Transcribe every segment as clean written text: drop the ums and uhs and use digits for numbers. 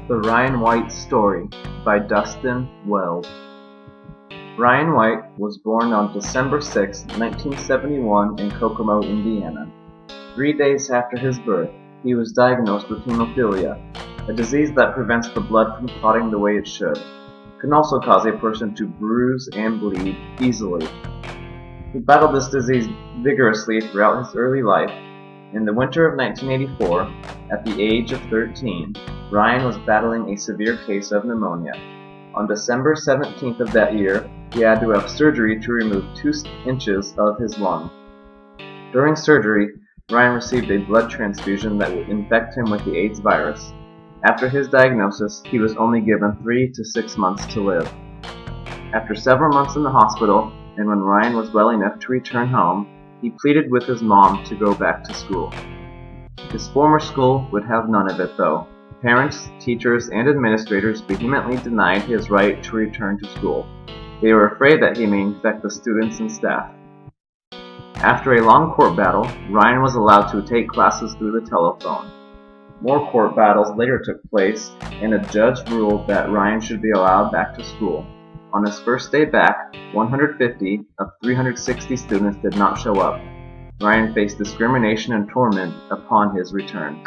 The Ryan White Story by Dustin Weld. Ryan White was born on December 6, 1971 in Kokomo, Indiana. 3 days after his birth, he was diagnosed with hemophilia, a disease that prevents the blood from clotting the way it should. It can also cause a person to bruise and bleed easily. He battled this disease vigorously throughout his early life. In the winter of 1984, at the age of 13, Ryan was battling a severe case of pneumonia. On December 17th of that year, he had to have surgery to remove 2 inches of his lung. During surgery, Ryan received a blood transfusion that would infect him with the AIDS virus. After his diagnosis, he was only given 3 to 6 months to live. After several months in the hospital, and when Ryan was well enough to return home, he pleaded with his mom to go back to school. His former school would have none of it, though. Parents, teachers, and administrators vehemently denied his right to return to school. They were afraid that he may infect the students and staff. After a long court battle, Ryan was allowed to take classes through the telephone. More court battles later took place, and a judge ruled that Ryan should be allowed back to school. On his first day back, 150 of 360 students did not show up. Ryan faced discrimination and torment upon his return.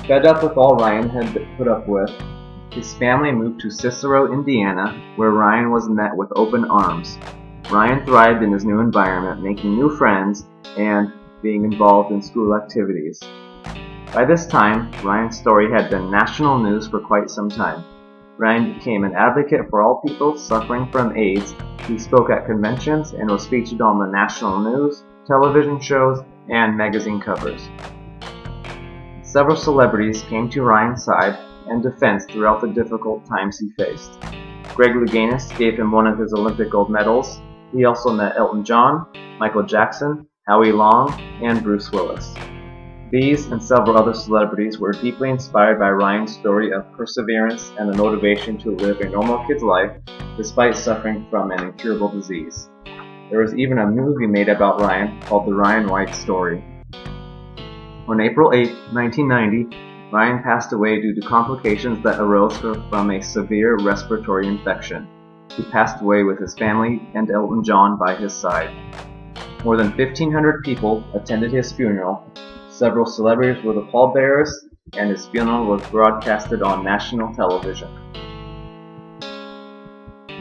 Fed up with all Ryan had put up with, his family moved to Cicero, Indiana, where Ryan was met with open arms. Ryan thrived in his new environment, making new friends and being involved in school activities. By this time, Ryan's story had been national news for quite some time. Ryan became an advocate for all people suffering from AIDS. He spoke at conventions and was featured on the national news, television shows, and magazine covers. Several celebrities came to Ryan's side and defense throughout the difficult times he faced. Greg Louganis gave him one of his Olympic gold medals. He also met Elton John, Michael Jackson, Howie Long, and Bruce Willis. These and several other celebrities were deeply inspired by Ryan's story of perseverance and the motivation to live a normal kid's life despite suffering from an incurable disease. There was even a movie made about Ryan called The Ryan White Story. On April 8, 1990, Ryan passed away due to complications that arose from a severe respiratory infection. He passed away with his family and Elton John by his side. More than 1,500 people attended his funeral. Several celebrities were the pallbearers, and his funeral was broadcasted on national television.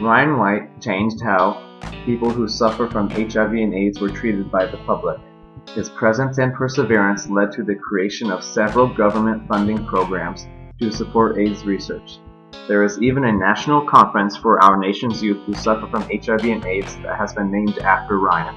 Ryan White changed how people who suffer from HIV and AIDS were treated by the public. His presence and perseverance led to the creation of several government funding programs to support AIDS research. There is even a national conference for our nation's youth who suffer from HIV and AIDS that has been named after Ryan.